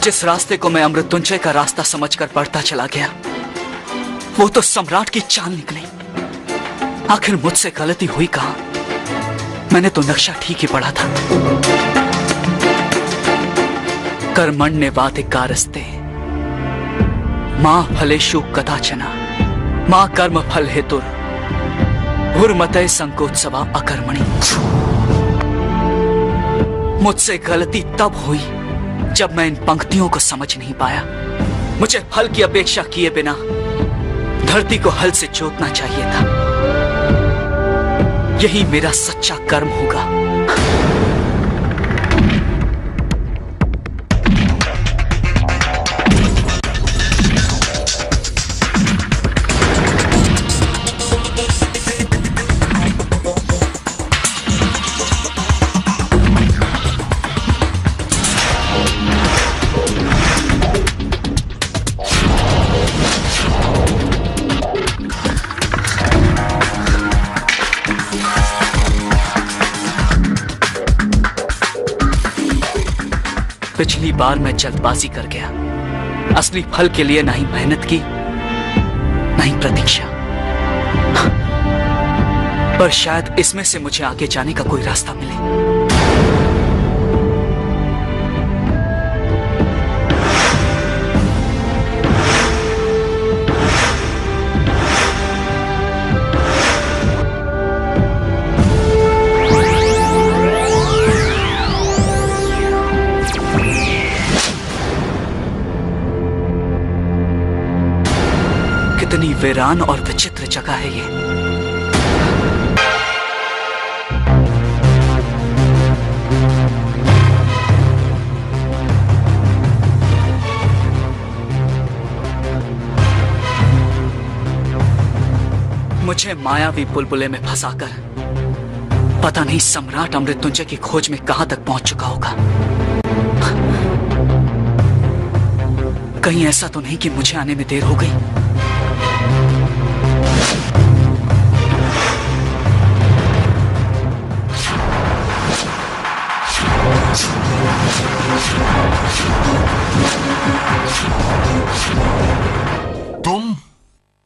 जिस रास्ते को मैं अमृत्युंजय का रास्ता समझकर बढ़ता चला गया, वो तो सम्राट की चाल निकली। आखिर मुझसे गलती हुई कहां? मैंने तो नक्शा ठीक ही पढ़ा था। कर्मण्य वाधिकारस्ते मां फलेषु कदाचन मां कर्म फल हेतुर हुर्मते संकोत्सवा अकर्मणि। मुझसे गलती तब हुई जब मैं इन पंक्तियों को समझ नहीं पाया। मुझे फल की अपेक्षा किए बिना धरती को हल से जोतना चाहिए था। यही मेरा सच्चा कर्म होगा। पिछली बार मैं जल्दबाजी कर गया। असली फल के लिए ना ही मेहनत की, ना ही प्रतीक्षा। पर शायद इसमें से मुझे आगे जाने का कोई रास्ता मिले। कितनी वीरान और विचित्र जगह है ये। मुझे मायावी बुलबुले में फंसाकर पता नहीं सम्राट अमृत्युंजय की खोज में कहां तक पहुंच चुका होगा। कहीं ऐसा तो नहीं कि मुझे आने में देर हो गई।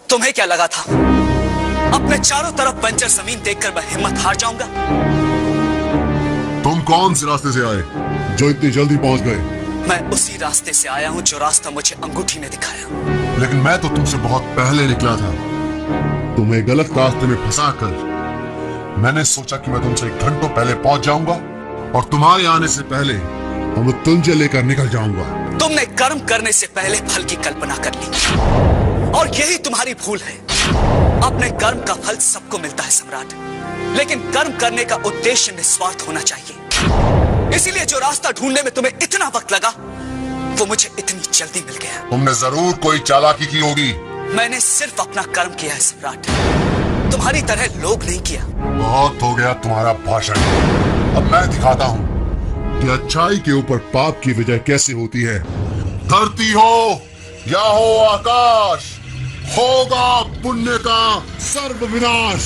तुम्हें क्या लगा था अपने चारों तरफ बंजर जमीन देखकर मैं हिम्मत हार जाऊंगा? तुम कौन से रास्ते से आए जो इतनी जल्दी पहुंच गए? मैं उसी रास्ते से आया हूं जो रास्ता मुझे अंगूठी ने दिखाया। लेकिन मैं तो तुमसे बहुत पहले निकला था। तुम्हें गलत रास्ते में फंसाकर मैंने सोचा कि मैं तुमसे घंटों पहले पहुंच जाऊंगा और तुम्हारे आने से पहले अमृत्युंजय लेकर निकल जाऊंगा। तुमने कर्म करने से पहले फल की कल्पना कर ली और यही तुम्हारी भूल है। अपने कर्म का फल सबको मिलता है सम्राट, लेकिन कर्म करने का उद्देश्य निस्वार्थ होना चाहिए। इसीलिए जो रास्ता ढूंढने में तुम्हें इतना वक्त लगा वो मुझे इतनी जल्दी मिल गया। तुमने जरूर कोई चालाकी की होगी। मैंने सिर्फ अपना कर्म किया है सम्राट, तुम्हारी तरह लोभ नहीं किया। बहुत हो गया तुम्हारा भाषण। अब मैं दिखाता हूँ कि अच्छाई के ऊपर पाप की विजय कैसे होती है। धरती हो या हो आकाश, होगा पुण्य का सर्व विनाश।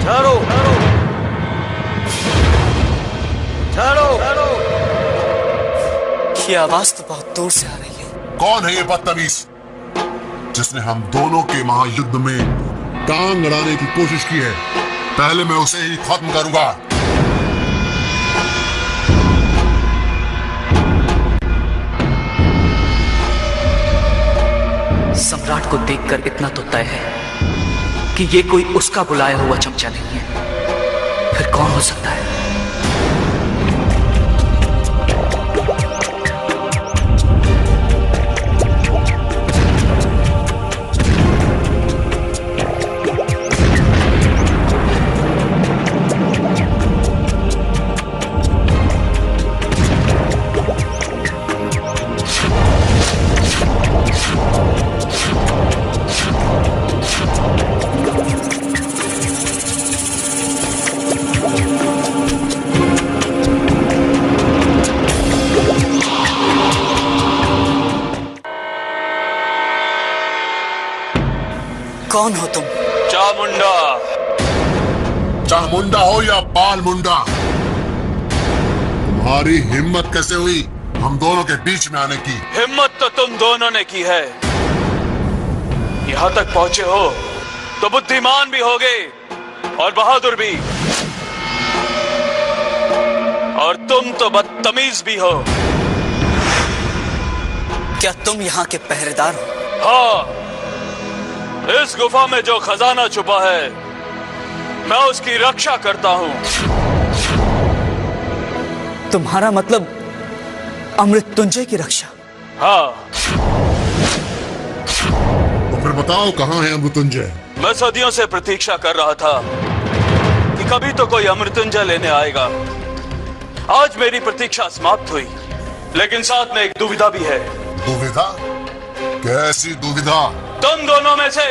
ठहरो, ठहरो। ये आवाज तो बहुत दूर से आ रही है। कौन है ये बदतमीज जिसने हम दोनों के महायुद्ध में टांग अड़ाने की कोशिश की है? पहले मैं उसे ही खत्म करूंगा। सम्राट को देखकर इतना तो तय है कि ये कोई उसका बुलाया हुआ चमचा नहीं है। फिर कौन हो सकता है? कौन हो तुम? चामुंडा। चामुंडा हो या बाल मुंडा, तुम्हारी हिम्मत कैसे हुई हम दोनों के बीच में आने की? हिम्मत तो तुम दोनों ने की है। यहां तक पहुंचे हो तो बुद्धिमान भी होगे और बहादुर भी, और तुम तो बदतमीज भी हो। क्या तुम यहाँ के पहरेदार हो? हाँ, इस गुफा में जो खजाना छुपा है मैं उसकी रक्षा करता हूं। तुम्हारा मतलब अमृत्युंजय की रक्षा? हाँ। तो फिर बताओ कहाँ है अमृत्युंजय? मैं सदियों से प्रतीक्षा कर रहा था कि कभी तो कोई अमृत्युंजय लेने आएगा। आज मेरी प्रतीक्षा समाप्त हुई, लेकिन साथ में एक दुविधा भी है। दुविधा? कैसी दुविधा? तुम दोनों में से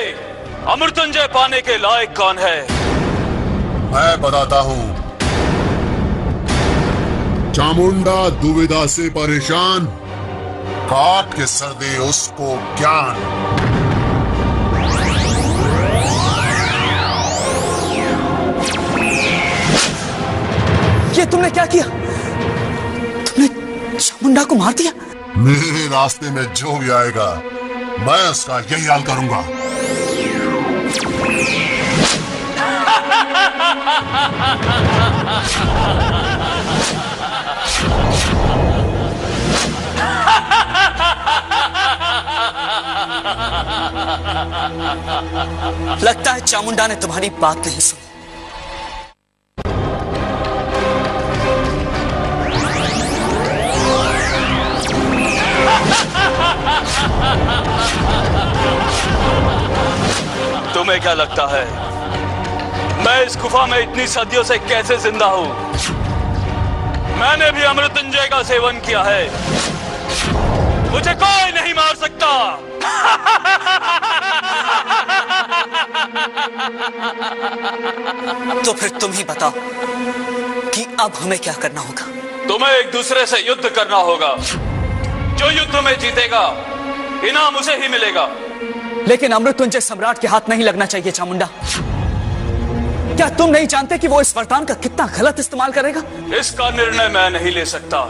अमृत्युंजय पाने के लायक कौन है? मैं बताता हूँ। चामुंडा दुविधा से परेशान, काट के सर दे उसको ज्ञान। ये तुमने क्या किया? तुमने चामुंडा को मार दिया? मेरे रास्ते में जो भी आएगा मैं उसका यही हाल करूंगा। लगता है चामुंडा ने तुम्हारी बात नहीं सुनी। तुम्हें क्या लगता है मैं इस गुफा में इतनी सदियों से कैसे जिंदा हूं? मैंने भी अमृत्युंजय का सेवन किया है, मुझे कोई नहीं मार सकता। तो फिर तुम ही बताओ कि अब हमें क्या करना होगा? तुम्हें एक दूसरे से युद्ध करना होगा। जो युद्ध में जीतेगा इनाम उसे ही मिलेगा। लेकिन अमृत्युंजय सम्राट के हाथ नहीं लगना चाहिए चामुंडा। क्या तुम नहीं जानते कि वो इस वरदान का कितना गलत इस्तेमाल करेगा? इसका निर्णय मैं नहीं ले सकता।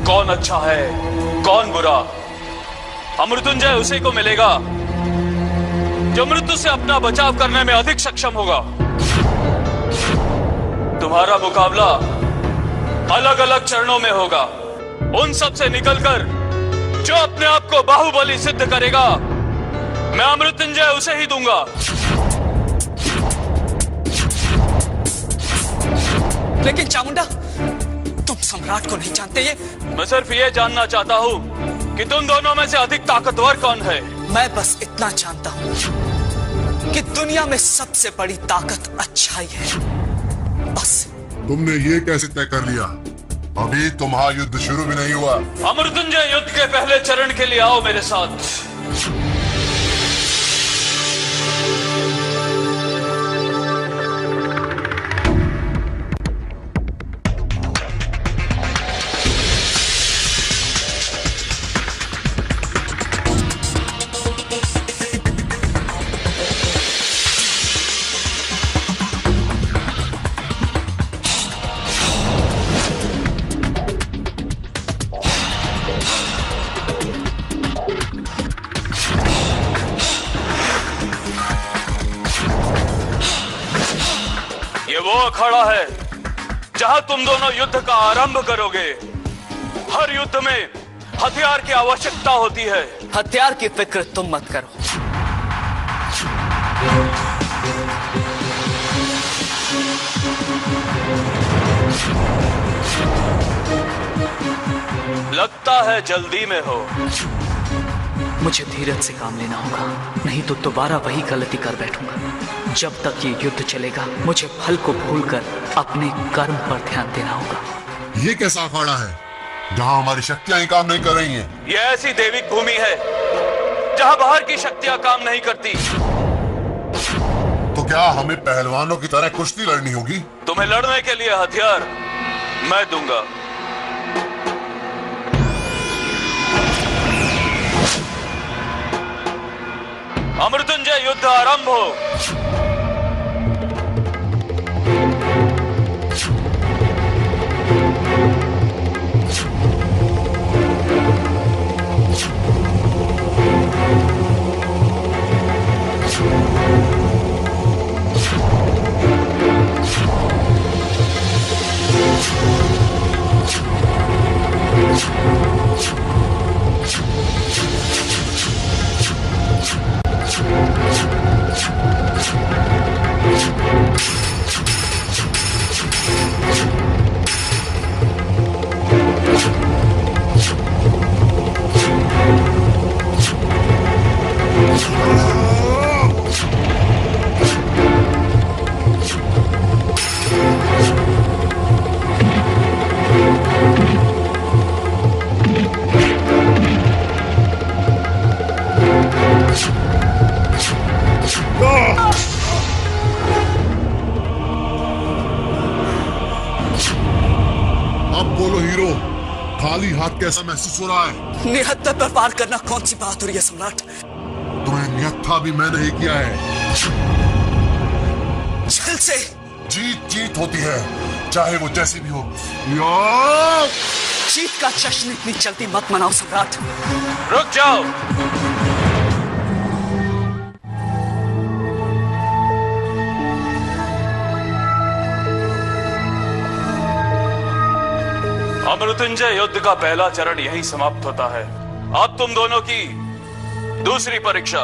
कौन अच्छा है कौन बुरा, अमृत्युंजय उसी को मिलेगा जो मृत्यु से अपना बचाव करने में अधिक सक्षम होगा। तुम्हारा मुकाबला अलग अलग चरणों में होगा। उन सब से निकलकर जो अपने आप को बाहुबली सिद्ध करेगा मैं अमृत्युंजय उसे ही दूंगा। लेकिन चामुंडा तुम सम्राट को नहीं जानते। ये मैं सिर्फ ये जानना चाहता हूँ कि तुम दोनों में से अधिक ताकतवर कौन है। मैं बस इतना जानता हूँ कि दुनिया में सबसे बड़ी ताकत अच्छाई है, बस। तुमने ये कैसे तय कर लिया? अभी तुम्हारा युद्ध शुरू भी नहीं हुआ। अमृत्युंजय युद्ध के पहले चरण के लिए आओ मेरे साथ। वो अखाड़ा है जहां तुम दोनों युद्ध का आरंभ करोगे। हर युद्ध में हथियार की आवश्यकता होती है। हथियार की फिक्र तुम मत करो। लगता है जल्दी में हो। मुझे धीरज से काम लेना होगा, नहीं तो दोबारा वही गलती कर बैठूंगा। जब तक ये युद्ध चलेगा मुझे फल को भूलकर अपने कर्म पर ध्यान देना होगा। ये कैसा अखाड़ा है जहाँ हमारी शक्तियां ही काम नहीं कर रही हैं? ये ऐसी दैविक भूमि है जहाँ बाहर की शक्तियां काम नहीं करती। तो क्या हमें पहलवानों की तरह कुश्ती लड़नी होगी? तुम्हें लड़ने के लिए हथियार मैं दूंगा। अमृत्युंजय युद्ध आरंभ हो। बोलो हीरो, खाली हाथ कैसा महसूस हो रहा है? निहत्था पर पार करना कौन सी बात हो रही है सम्राट? तुम्हें निहत्था भी मैं नहीं किया है। जल से जीत जीत होती है, चाहे वो जैसी भी हो। या! जीत का जश्न इतनी जल्दी मत मनाओ सम्राट। रुक जाओ। अमृत्युंजय युद्ध का पहला चरण यही समाप्त होता है। अब तुम दोनों की दूसरी परीक्षा।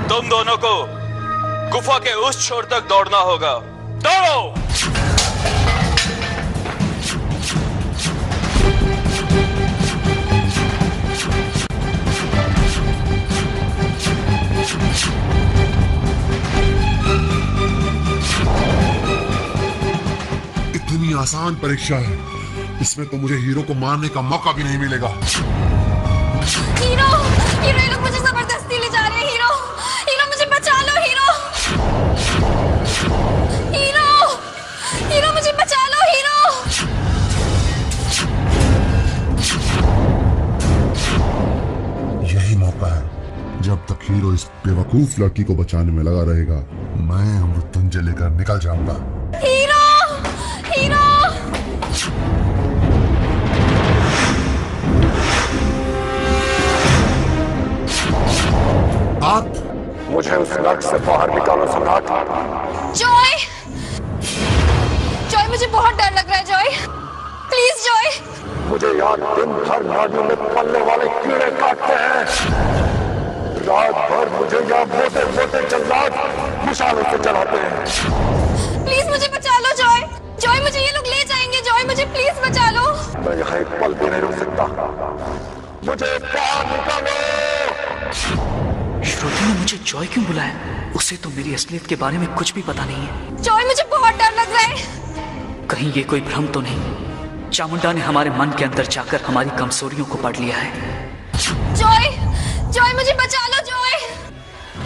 तुम दोनों को गुफा के उस छोर तक दौड़ना होगा। दौड़ो! इतनी आसान परीक्षा है, इसमें तो मुझे हीरो को मारने का मौका भी नहीं मिलेगा। हीरो, हीरो, ये लोग मुझे जबरदस्ती ले जा रहे हैं। हीरो, हीरो, मुझे बचा लो। हीरो, हीरो, हीरो, मुझे बचा लो। हीरो, यही मौका है। जब तक हीरो इस बेवकूफ लड़की को बचाने में लगा रहेगा, मैं अमृत्युंजय लेकर निकल जाऊंगा। Hero, hero. आप मुझे उस नर्क से बाहर निकालो सम्राट। जॉय, जॉय, मुझे बहुत डर लग रहा है। Joy, please Joy. मुझे याद दिन भर नालियों में पलने वाले कीड़े काटते हैं। रात भर मुझे यहाँ मोटे मोटे जल्लाद मशालों से चलाते हैं। प्लीज मुझे बचा लो जॉय। जॉय, मुझे ये लोग ले जाएंगे। जॉय, मुझे प्लीज बचा लो। मैं यहाँ एक पल भी नहीं रुक सकता। मुझे बाहर निकालो। श्रुति ने मुझे जॉय क्यों बुलाया? उसे तो मेरी असलियत के बारे में कुछ भी पता नहीं है। जॉय, मुझे बहुत डर लग रहा है। कहीं ये कोई भ्रम तो नहीं? चामुंडा ने हमारे मन के अंदर जाकर हमारी कमजोरियों को पढ़ लिया है। जॉय, जॉय, मुझे बचा लो जॉय।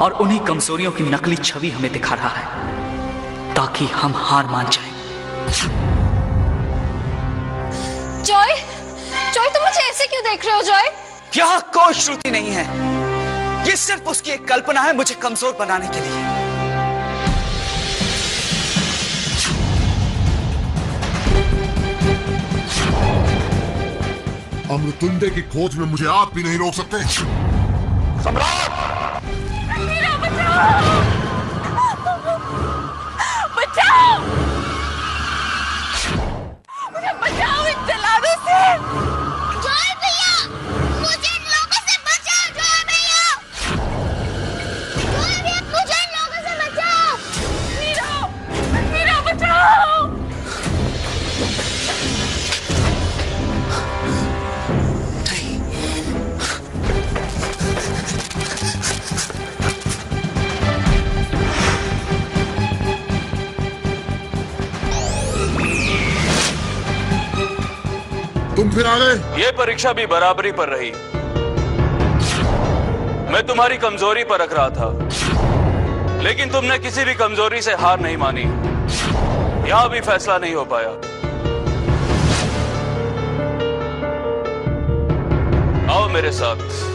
और उन्हीं कमजोरियों की नकली छवि हमें दिखा रहा है ताकि हम हार मान जाएं। जॉय, जॉय, तुम मुझे ऐसे क्यों देख रहे हो? जॉय, यहाँ कोई श्रुति नहीं है। ये सिर्फ उसकी एक कल्पना है मुझे कमजोर बनाने के लिए। अमृत्युंजय की खोज में मुझे आप भी नहीं रोक सकते। सम्राट! हीरो, बचाओ! बचाओ! मुझे बचाओ इन जलादों से। जॉय भैया, मुझे इन लोगों से बचाओ। जॉय भैया, जॉय भैया, मुझे इन लोगों से बचाओ। हीरो, हीरो, बचाओ। तुम फिर आ गए। ये परीक्षा भी बराबरी पर रही। मैं तुम्हारी कमजोरी पर रख रहा था, लेकिन तुमने किसी भी कमजोरी से हार नहीं मानी। यहां भी फैसला नहीं हो पाया। आओ मेरे साथ।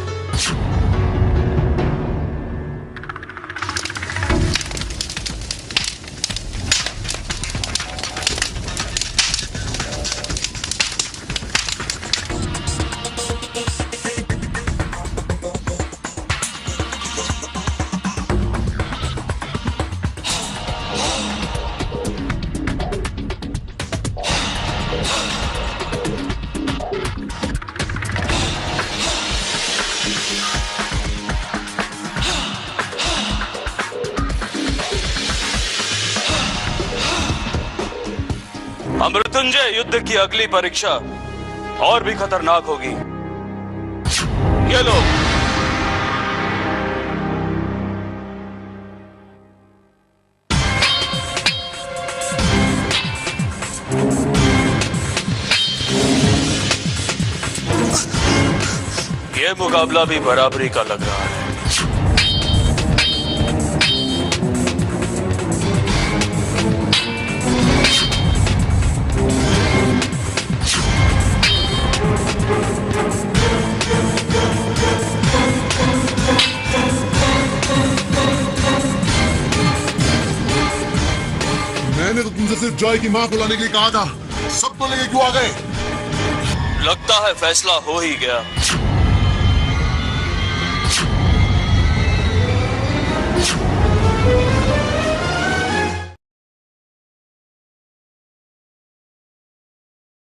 अमृत्युंजय युद्ध की अगली परीक्षा और भी खतरनाक होगी। ये लो। ये मुकाबला भी बराबरी का लग रहा है। सिर्फ जॉय की मां को लाने के लिए कहा था, सबको लेके क्यों आ गए? लगता है फैसला हो ही गया।